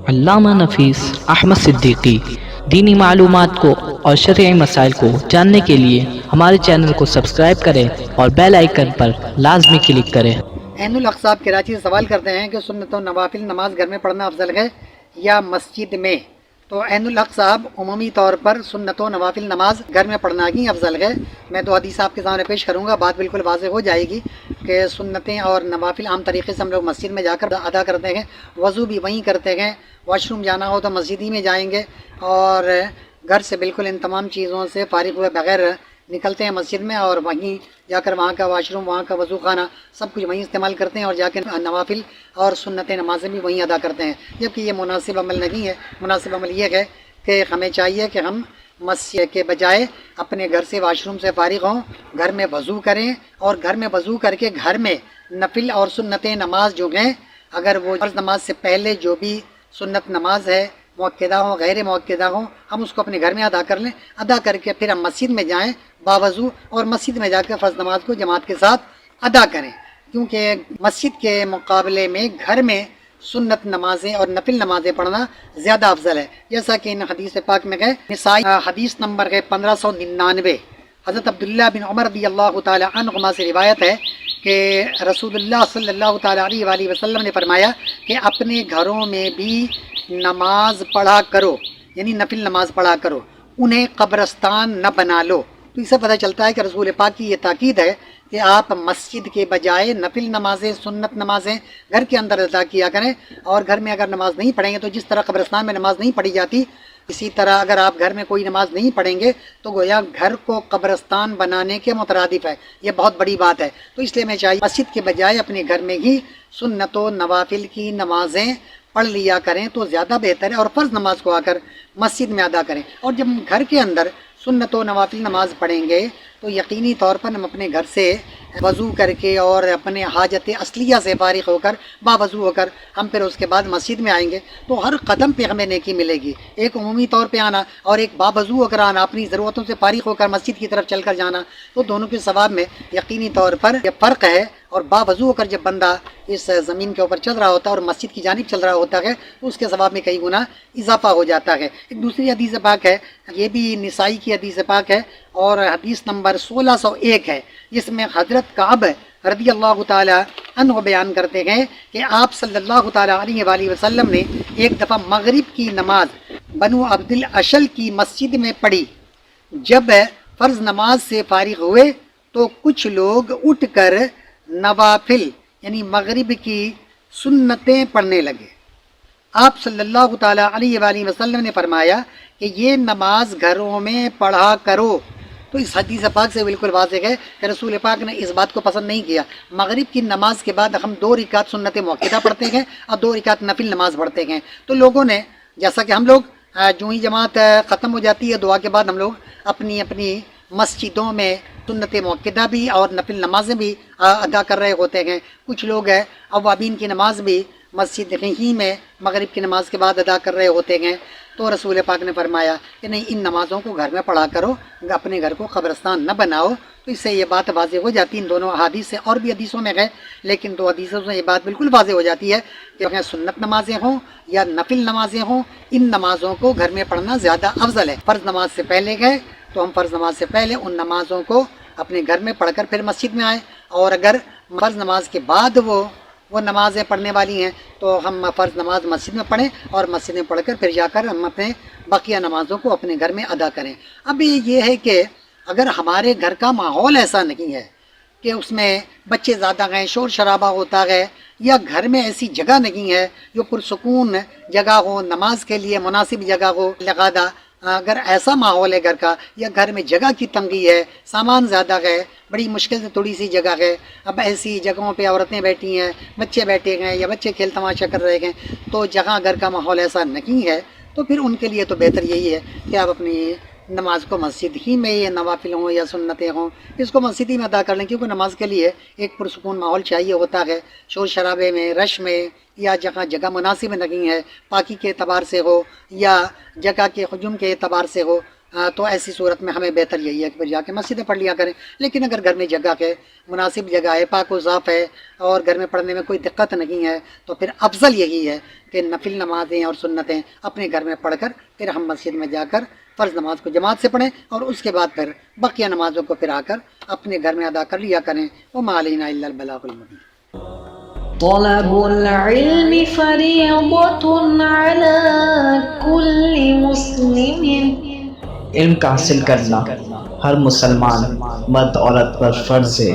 علامہ نفیس احمد صدیقی دینی معلومات کو اور شرعی مسائل کو جاننے کے لیے ہمارے چینل کو سبسکرائب کریں اور بیل آئیکن پر لازمی کلک کریں۔ عین الحق صاحب کراچی سے سوال کرتے ہیں کہ سنت و نوافل نماز گھر میں پڑھنا افضل ہے یا مسجد میں؟ تو عین الحق صاحب عمومی طور پر سنت و نوافل نماز گھر میں پڑھنا ہی افضل ہے۔ میں دو حدیث آپ کے سامنے پیش کروں گا، بات بالکل واضح ہو جائے گی کہ سنتیں اور نوافل عام طریقے سے ہم لوگ مسجد میں جا کر ادا کرتے ہیں، وضو بھی وہیں کرتے ہیں، واش روم جانا ہو تو مسجد ہی میں جائیں گے، اور گھر سے بالکل ان تمام چیزوں سے فارغ ہوئے بغیر نکلتے ہیں مسجد میں، اور وہیں جا کر وہاں کا واش روم، وہاں کا وضو خانہ سب کچھ وہیں استعمال کرتے ہیں، اور جا کے نوافل اور سنت نمازیں بھی وہیں ادا کرتے ہیں، جبکہ یہ مناسب عمل نہیں ہے۔ مناسب عمل یہ ہے کہ ہمیں چاہیے کہ ہم مسجد کے بجائے اپنے گھر سے واش روم سے فارغ ہوں، گھر میں وضو کریں، اور گھر میں وضو کر کے گھر میں نفل اور سنت نماز جو ہیں، اگر وہ فرض نماز سے پہلے جو بھی سنت نماز ہے، موقعہ ہوں غیر موقعہ ہوں، ہم اس کو اپنے گھر میں ادا کر لیں، ادا کر کے پھر ہم مسجد میں جائیں باوضو، اور مسجد میں جا کے فرض نماز کو جماعت کے ساتھ ادا کریں، کیونکہ مسجد کے مقابلے میں گھر میں سنت نمازیں اور نفل نمازیں پڑھنا زیادہ افضل ہے، جیسا کہ ان حدیث پاک میں ہے۔ نسائی حدیث نمبر ہے 1599، حضرت عبداللہ بن عمر رضی اللہ تعالی عنہما سے روایت ہے کہ رسول اللہ صلی اللہ تعالی علیہ وآلہ وسلم نے فرمایا کہ اپنے گھروں میں بھی نماز پڑھا کرو، یعنی نفل نماز پڑھا کرو، انہیں قبرستان نہ بنا لو۔ تو اس سے پتہ چلتا ہے کہ رسول پاک کی یہ تاکید ہے کہ آپ مسجد کے بجائے نفل نمازیں، سنت نمازیں گھر کے اندر ادا کیا کریں، اور گھر میں اگر نماز نہیں پڑھیں گے تو جس طرح قبرستان میں نماز نہیں پڑھی جاتی، اسی طرح اگر آپ گھر میں کوئی نماز نہیں پڑھیں گے تو گویا گھر کو قبرستان بنانے کے مترادف ہے۔ یہ بہت بڑی بات ہے، تو اس لیے میں چاہیے مسجد کے بجائے اپنے گھر میں ہی سنت و نوافل کی نمازیں پڑھ لیا کریں تو زیادہ بہتر ہے، اور فرض نماز کو آ کر مسجد میں ادا کریں۔ اور جب ہم گھر کے اندر سنت و نوافل نماز پڑھیں گے تو یقینی طور پر ہم اپنے گھر سے وضو کر کے اور اپنے حاجت اصلیہ سے فارغ ہو کر باوضو ہو کر ہم پھر اس کے بعد مسجد میں آئیں گے تو ہر قدم پہ ہمیں نیکی ملے گی۔ ایک عمومی طور پہ آنا اور ایک باوضو ہو کر آنا، اپنی ضرورتوں سے فارغ ہو کر مسجد کی طرف چل کر جانا، تو دونوں کے ثواب میں یقینی طور پر یہ فرق ہے۔ اور باوضو ہو کر جب بندہ اس زمین کے اوپر چل رہا ہوتا ہے اور مسجد کی جانب چل رہا ہوتا ہے تو اس کے ثواب میں کئی گنا اضافہ ہو جاتا ہے۔ ایک دوسری حدیث پاک ہے، یہ بھی نسائی کی حدیث پاک ہے، اور حدیث نمبر 1601 ہے، جس میں حضرت کعب رضی اللہ تعالی عنہ بیان کرتے ہیں کہ آپ صلی اللہ تعالی علیہ وآلہ وسلم نے ایک دفعہ مغرب کی نماز بنو عبد الاشل کی مسجد میں پڑھی۔ جب فرض نماز سے فارغ ہوئے تو کچھ لوگ اٹھ کر نوافل یعنی مغرب کی سنتیں پڑھنے لگے۔ آپ صلی اللہ تعالی علیہ وآلہ وسلم نے فرمایا کہ یہ نماز گھروں میں پڑھا کرو۔ تو اس حدیث پاک سے بالکل واضح ہے کہ رسول پاک نے اس بات کو پسند نہیں کیا۔ مغرب کی نماز کے بعد ہم 2 رکعت سنت موقعہ پڑھتے ہیں اور 2 رکعت نفل نماز پڑھتے ہیں، تو لوگوں نے جیسا کہ ہم لوگ جو ہی جماعت ختم ہو جاتی ہے دعا کے بعد ہم لوگ اپنی اپنی مسجدوں میں سنت موقعہ بھی اور نفل نمازیں بھی ادا کر رہے ہوتے ہیں۔ کچھ لوگ اوابین کی نماز بھی مسجد ہی میں مغرب کی نماز کے بعد ادا کر رہے ہوتے ہیں، تو رسول پاک نے فرمایا کہ نہیں، ان نمازوں کو گھر میں پڑھا کرو، اپنے گھر کو قبرستان نہ بناؤ۔ تو اس سے یہ بات واضح ہو جاتی ہے، ان دونوں حدیث سے اور بھی حدیثوں میں ہے، لیکن 2 حدیثوں سے یہ بات بالکل واضح ہو جاتی ہے کہ سنت نمازیں ہوں یا نفل نمازیں ہوں، ان نمازوں کو گھر میں پڑھنا زیادہ افضل ہے۔ فرض نماز سے پہلے گئے تو ہم فرض نماز سے پہلے ان نمازوں کو اپنے گھر میں پڑھ کر پھر مسجد میں آئیں، اور اگر فرض نماز کے بعد وہ نمازیں پڑھنے والی ہیں تو ہم فرض نماز مسجد میں پڑھیں، اور مسجد میں پڑھ کر پھر جا کر ہم اپنے بقیہ نمازوں کو اپنے گھر میں ادا کریں۔ اب یہ ہے کہ اگر ہمارے گھر کا ماحول ایسا نہیں ہے کہ اس میں بچے زیادہ ہیں، شور شرابہ ہوتا ہے، یا گھر میں ایسی جگہ نہیں ہے جو پرسکون جگہ ہو، نماز کے لیے مناسب جگہ ہو، لہذا اگر ایسا ماحول ہے گھر کا، یا گھر میں جگہ کی تنگی ہے، سامان زیادہ ہے، بڑی مشکل سے تھوڑی سی جگہ ہے، اب ایسی جگہوں پہ عورتیں بیٹھی ہیں، بچے بیٹھے ہیں، یا بچے کھیل تماشا کر رہے ہیں، تو جہاں گھر کا ماحول ایسا نہیں ہے تو پھر ان کے لیے تو بہتر یہی ہے کہ آپ اپنی نماز کو مسجد ہی میں، یہ نوافل ہوں یا سنتیں ہوں، اس کو مسجد ہی میں ادا کر لیں، کیونکہ نماز کے لیے ایک پرسکون ماحول چاہیے ہوتا ہے، شور شرابے میں، رش میں، یا جہاں جگہ مناسب نہیں ہے، پاکی کے اعتبار سے ہو یا جگہ کے حجم کے اعتبار سے ہو، تو ایسی صورت میں ہمیں بہتر یہی ہے کہ پھر جا کے مسجد میں پڑھ لیا کریں. لیکن اگر گھر میں جگہ ہے، مناسب جگہ ہے، پاک و صاف ہے اور گھر میں پڑھنے میں کوئی دقت نہیں ہے، تو پھر افضل یہی ہے کہ نفل نمازیں اور سنتیں اپنے گھر میں پڑھ کر پھر ہم مسجد میں جا کر فرض نماز کو جماعت سے پڑھیں اور اس کے بعد پھر بقیہ نمازوں کو پھر آ کر اپنے گھر میں ادا کر لیا کریں. وما علینا الا البلاغ المبین. طلب العلم فریضۃ علی کل مسلم. علم کا حاصل کرنا ہر مسلمان مرد عورت پر فرض ہے.